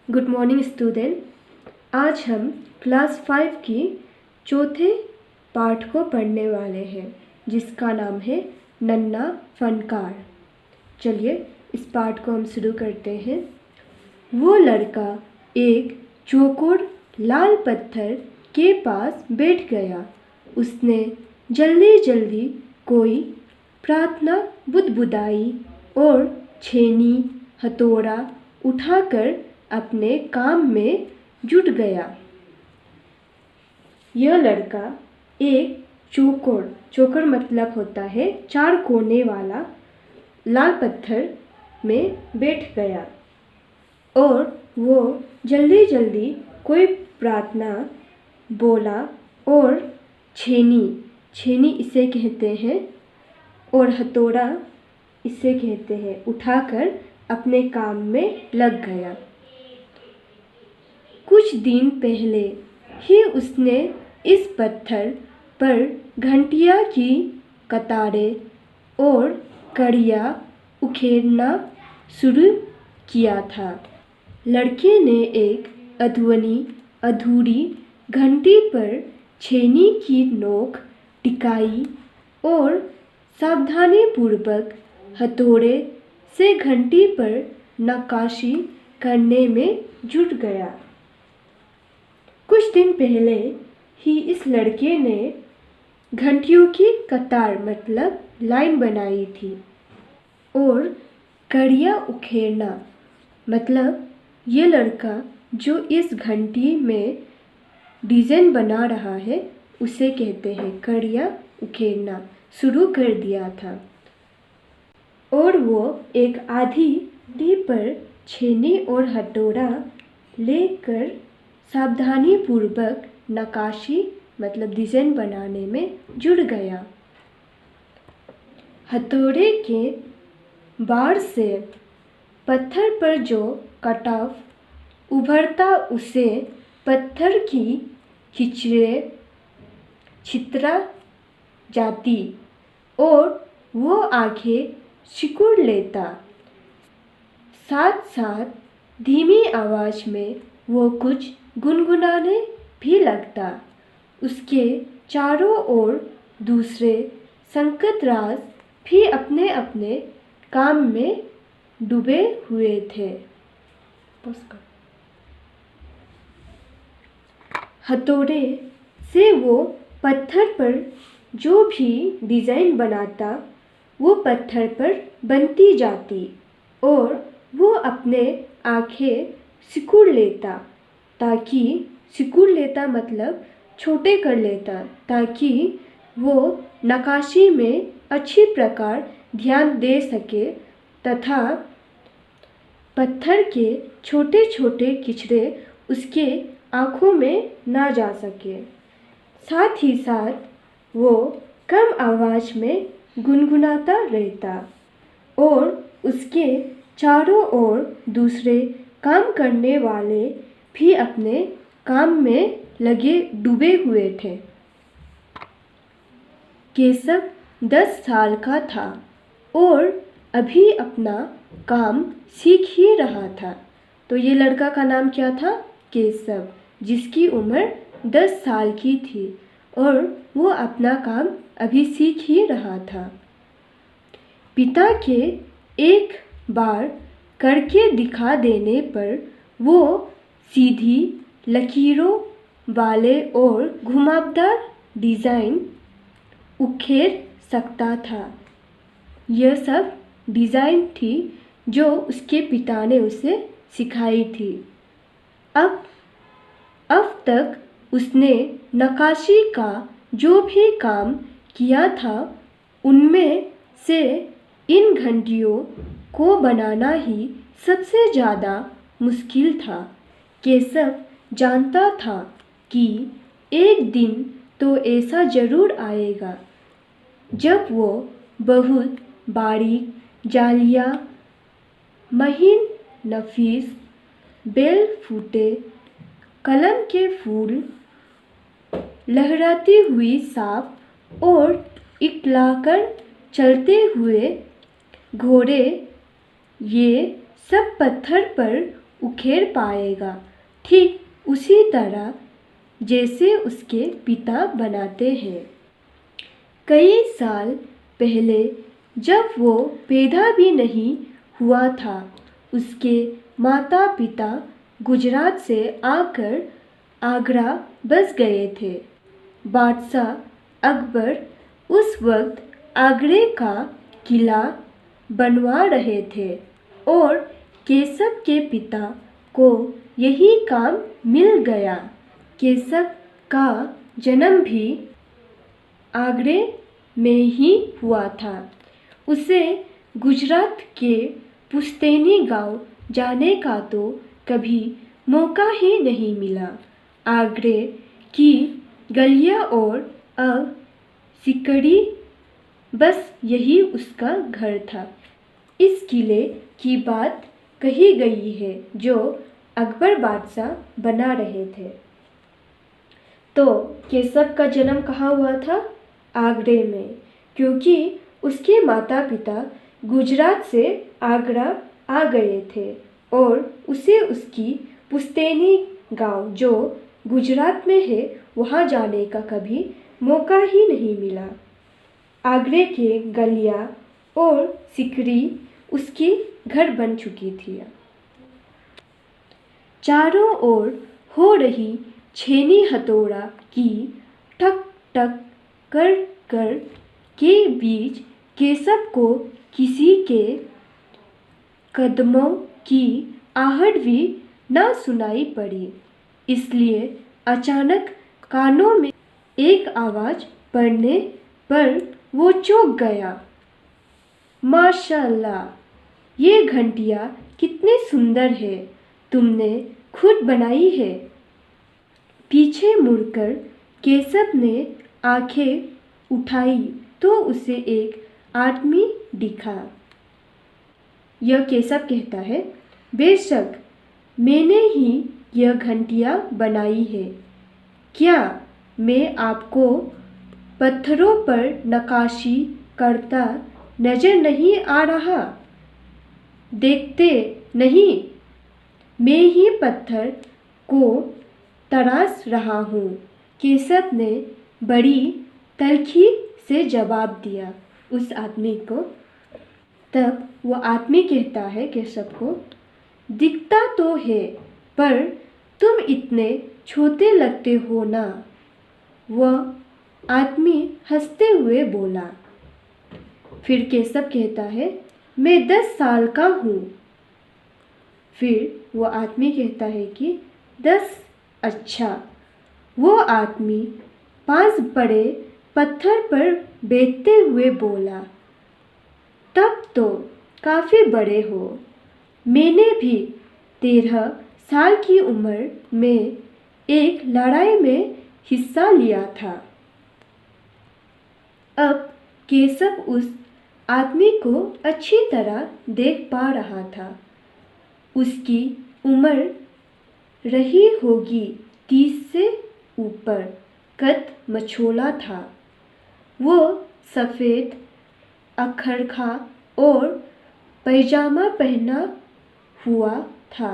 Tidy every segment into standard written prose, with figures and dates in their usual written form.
Good morning student. आज हम class 5 की चौथे पाठ को पढ़ने वाले हैं जिसका नाम है नन्हा फनकार। चलिए इस पाठ को हम शुरू करते हैं। वो लड़का एक चौकोर लाल पत्थर के पास बैठ गया। उसने जल्दी जल्दी कोई प्रार्थना बुदबुदाई और छेनी हथौड़ा उठाकर अपने काम में जुट गया। यह लड़का एक चौकोर मतलब होता है 4 कोने वाला लाल पत्थर में बैठ गया और वो जल्दी जल्दी कोई प्रार्थना बोला और छेनी इसे कहते हैं और हथौड़ा इसे कहते हैं उठाकर अपने काम में लग गया। कुछ दिन पहले ही उसने इस पत्थर पर घंटियां की कतारें और कड़ियाँ उखेड़ना शुरू किया था। लड़के ने एक अधूरी घंटी पर छेनी की नोक टिकाई और सावधानीपूर्वक हथौड़े से घंटी पर नक्काशी करने में जुट गया। कुछ दिन पहले ही इस लड़के ने घंटियों की कतार मतलब लाइन बनाई थी और कड़ियाँ उखेड़ना मतलब ये लड़का जो इस घंटी में डिज़ाइन बना रहा है उसे कहते हैं कड़ियाँ उखेड़ना शुरू कर दिया था। और वो एक आधी पर छेनी और हथौड़ा लेकर सावधानीपूर्वक नक्काशी मतलब डिज़ाइन बनाने में जुट गया। हथौड़े के बार से पत्थर पर जो कटाव उभरता उसे पत्थर की छितरा जाती और वो आगे सिकुड़ लेता। साथ साथ धीमी आवाज़ में वो कुछ गुनगुनाने भी लगता। उसके चारों ओर दूसरे संकटराज भी अपने अपने काम में डूबे हुए थे। हथौड़े से वो पत्थर पर जो भी डिज़ाइन बनाता वो पत्थर पर बनती जाती और वो अपने आँखें सिकुड़ लेता मतलब छोटे कर लेता ताकि वो नक्काशी में अच्छी प्रकार ध्यान दे सके तथा पत्थर के छोटे छोटे किचड़े उसके आँखों में ना जा सके। साथ ही साथ वो कम आवाज़ में गुनगुनाता रहता और उसके चारों ओर दूसरे काम करने वाले भी अपने काम में लगे डूबे हुए थे। केशव 10 साल का था और अभी अपना काम सीख ही रहा था। तो ये लड़का का नाम क्या था? केशव, जिसकी उम्र 10 साल की थी और वो अपना काम अभी सीख ही रहा था। पिता के एक बार करके दिखा देने पर वो सीधी लकीरों वाले और घुमावदार डिज़ाइन उखेड़ सकता था। यह सब डिज़ाइन थी जो उसके पिता ने उसे सिखाई थी। अब तक उसने नक्काशी का जो भी काम किया था उनमें से इन घंटियों को बनाना ही सबसे ज़्यादा मुश्किल था। केशव जानता था कि एक दिन तो ऐसा ज़रूर आएगा जब वो बहुत बारीक जालियाँ, महीन नफीस बेल फूटे कलम के फूल, लहराती हुई सांप और इकलाकर चलते हुए घोड़े ये सब पत्थर पर उखेड़ पाएगा, ठीक उसी तरह जैसे उसके पिता बनाते हैं। कई साल पहले जब वो पैदा भी नहीं हुआ था, उसके माता पिता गुजरात से आकर आगरा बस गए थे। बादशाह अकबर उस वक्त आगरे का किला बनवा रहे थे और केशव के पिता को यही काम मिल गया। केशव का जन्म भी आगरे में ही हुआ था। उसे गुजरात के पुश्तैनी गांव जाने का तो कभी मौका ही नहीं मिला। आगरे की गलियां और अब सिकड़ी, बस यही उसका घर था। इस किले की बात कही गई है जो अकबर बादशाह बना रहे थे। तो केशव का जन्म कहाँ हुआ था? आगरे में, क्योंकि उसके माता पिता गुजरात से आगरा आ गए थे और उसे उसकी पुश्तैनी गांव जो गुजरात में है वहाँ जाने का कभी मौका ही नहीं मिला। आगरे के गलियां और सिकड़ी उसकी घर बन चुकी थी। चारों ओर हो रही छेनी हथौड़ा की ठक ठक कर कर के बीच केशव को किसी के कदमों की आहट भी न सुनाई पड़ी। इसलिए अचानक कानों में एक आवाज़ पड़ने पर वो चौंक गया। माशाअल्लाह, ये घंटियाँ कितनी सुंदर है, तुमने खुद बनाई है। पीछे मुड़कर केशव ने आंखें उठाई तो उसे एक आदमी दिखा। यह केशव कहता है, बेशक मैंने ही यह घंटियाँ बनाई है। क्या मैं आपको पत्थरों पर नक्काशी करता नजर नहीं आ रहा? देखते नहीं, मैं ही पत्थर को तराश रहा हूँ। केशव ने बड़ी तल्खी से जवाब दिया उस आदमी को। तब वह आदमी कहता है केशव को, दिखता तो है पर तुम इतने छोटे लगते हो ना। वह आदमी हंसते हुए बोला। फिर केशव कहता है, मैं 10 साल का हूँ। फिर वह आदमी कहता है कि 10? अच्छा। वो आदमी 5 बड़े पत्थर पर बैठते हुए बोला, तब तो काफ़ी बड़े हो। मैंने भी 13 साल की उम्र में एक लड़ाई में हिस्सा लिया था। अब केशव उस आदमी को अच्छी तरह देख पा रहा था। उसकी उम्र रही होगी 30 से ऊपर, कद मछोला था। वो सफ़ेद अखरखा और पैजामा पहना हुआ था।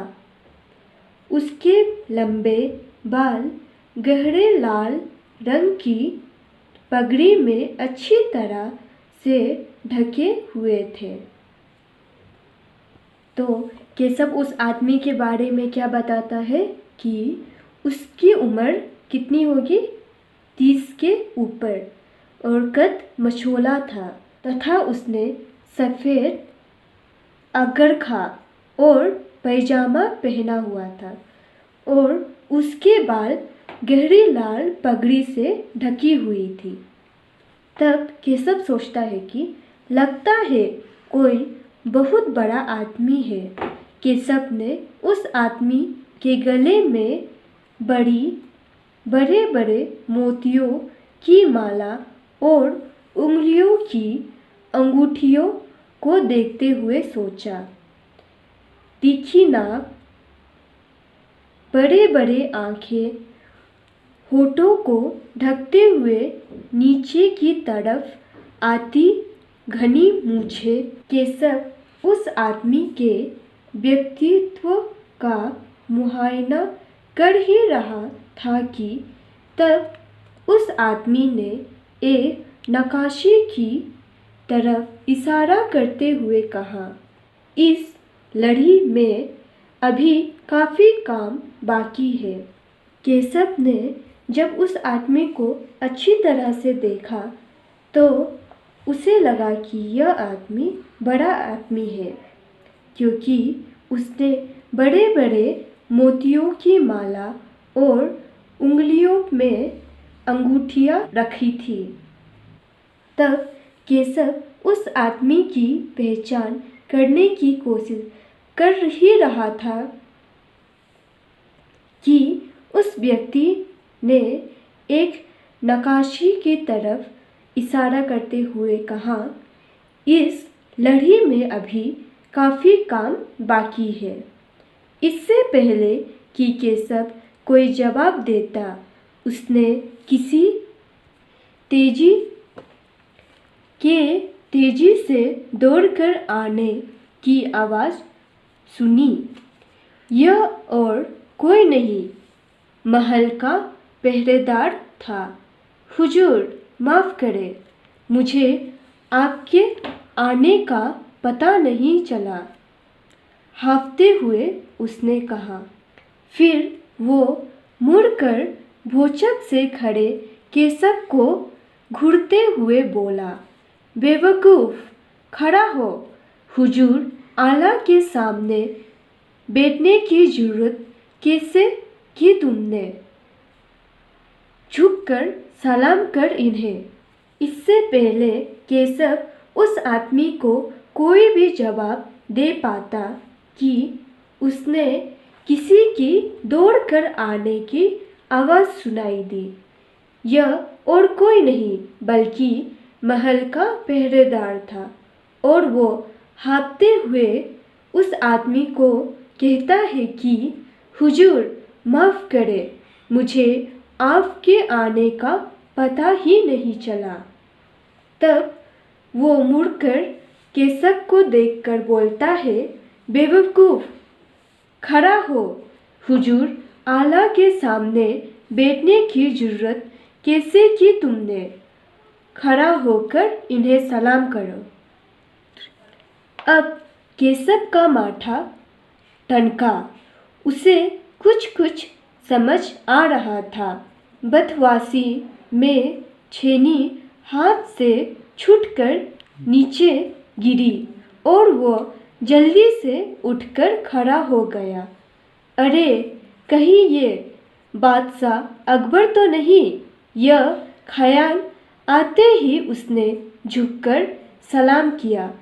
उसके लंबे बाल गहरे लाल रंग की पगड़ी में अच्छी तरह से ढके हुए थे। तो केशव उस आदमी के बारे में क्या बताता है कि उसकी उम्र कितनी होगी? 30 के ऊपर और कद मछोला था तथा उसने सफ़ेद अगरखा और पैजामा पहना हुआ था और उसके बाल गहरी लाल पगड़ी से ढकी हुई थी। तब केशव सोचता है कि लगता है कोई बहुत बड़ा आदमी है। केशव ने उस आदमी के गले में बड़े बड़े मोतियों की माला और उंगलियों की अंगूठियों को देखते हुए सोचा। तीखी नाक, बड़े बड़े आँखें, होठों को ढकते हुए नीचे की तरफ आती घनी मूछें। केशव उस आदमी के व्यक्तित्व का मुआयना कर ही रहा था कि तब उस आदमी ने एक नक्काशी की तरफ इशारा करते हुए कहा, इस लड़ी में अभी काफ़ी काम बाकी है। केशव ने जब उस आदमी को अच्छी तरह से देखा तो उसे लगा कि यह आदमी बड़ा आदमी है, क्योंकि उसने बड़े बड़े मोतियों की माला और उंगलियों में अंगूठियाँ रखी थी। तब केशव उस आदमी की पहचान करने की कोशिश कर ही रहा था कि उस व्यक्ति ने एक नक्काशी की तरफ इशारा करते हुए कहा, इस लड़ी में अभी काफ़ी काम बाकी है। इससे पहले कि केशव कोई जवाब देता, उसने किसी तेजी से दौड़कर आने की आवाज़ सुनी। यह और कोई नहीं, महल का पहरेदार था। हुजूर, माफ़ करें, मुझे आपके आने का पता नहीं चला, हांफते हुए उसने कहा। फिर वो मुड़कर भौचक से खड़े केशव को घूरते हुए बोला, बेवकूफ़, खड़ा हो। हुजूर आला के सामने बैठने की जरूरत कैसे की तुमने? झुककर सलाम कर इन्हें। इससे पहले केशव उस आदमी को कोई भी जवाब दे पाता कि उसने किसी की दौड़कर आने की आवाज़ सुनाई दी। यह और कोई नहीं बल्कि महल का पहरेदार था और वो हाँफते हुए उस आदमी को कहता है कि हुजूर, माफ़ करें, मुझे आपके आने का पता ही नहीं चला। तब वो मुड़कर केशव को देखकर बोलता है, बेवकूफ़, खड़ा हो। हुजूर आला के सामने बैठने की जरूरत कैसे की तुमने? खड़ा होकर इन्हें सलाम करो। अब केशव का माथा ठनका। उसे कुछ समझ आ रहा था। बदहवासी में छेनी हाथ से छूटकर नीचे गिरी और वो जल्दी से उठकर खड़ा हो गया। अरे, कहीं ये बादशाह अकबर तो नहीं? यह ख्याल आते ही उसने झुककर सलाम किया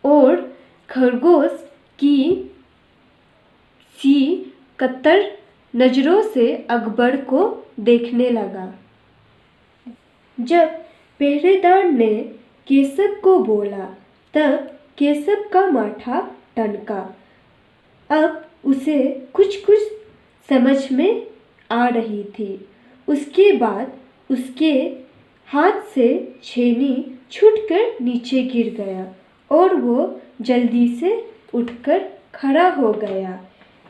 और खरगोश की सी कतर नज़रों से अकबर को देखने लगा। जब पहरेदार ने केशव को बोला तब केशव का माथा ठनका। अब उसे कुछ समझ में आ रही थी। उसके बाद उसके हाथ से छेनी छूटकर नीचे गिर गया और वो जल्दी से उठकर खड़ा हो गया।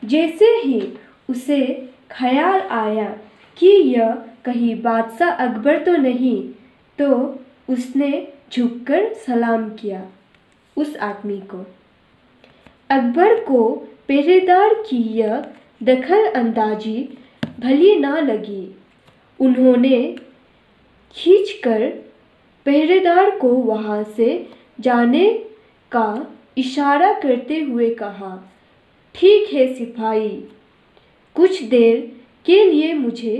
जैसे ही उसे ख्याल आया कि यह कहीं बादशाह अकबर तो नहीं, तो उसने झुककर सलाम किया उस आदमी को। अकबर को पहरेदार की यह दखल अंदाजी भली ना लगी। उन्होंने खींचकर पहरेदार को वहाँ से जाने का इशारा करते हुए कहा, ठीक है सिपाही, कुछ देर के लिए मुझे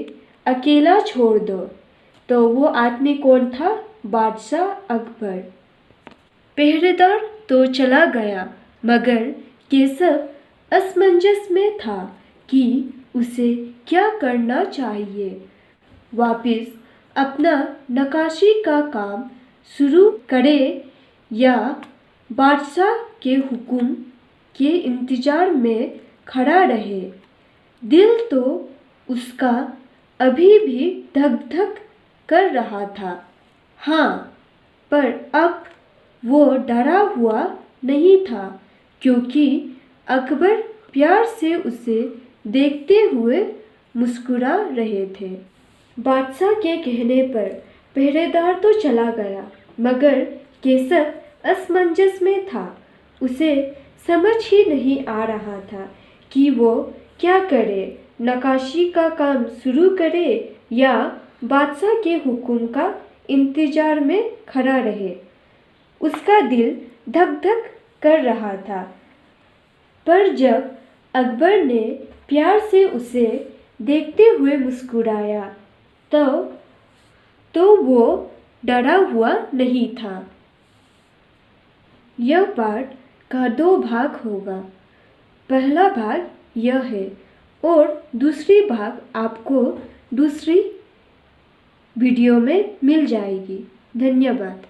अकेला छोड़ दो। तो वो आदमी कौन था? बादशाह अकबर। पहरेदार तो चला गया, मगर केशव असमंजस में था कि उसे क्या करना चाहिए। वापिस अपना नक्काशी का काम शुरू करे या बादशाह के हुक्म के इंतज़ार में खड़ा रहे। दिल तो उसका अभी भी धक धक कर रहा था। हाँ, पर अब वो डरा हुआ नहीं था, क्योंकि अकबर प्यार से उसे देखते हुए मुस्कुरा रहे थे। बादशाह के कहने पर पहरेदार तो चला गया, मगर केशव असमंजस में था। उसे समझ ही नहीं आ रहा था कि वो क्या करे, नक्काशी का काम शुरू करे या बादशाह के हुक्म का इंतजार में खड़ा रहे। उसका दिल धक धक कर रहा था। पर जब अकबर ने प्यार से उसे देखते हुए मुस्कुराया तो वो डरा हुआ नहीं था। यह पाठ का 2 भाग होगा। पहला भाग यह है और दूसरी भाग आपको दूसरी वीडियो में मिल जाएगी। धन्यवाद।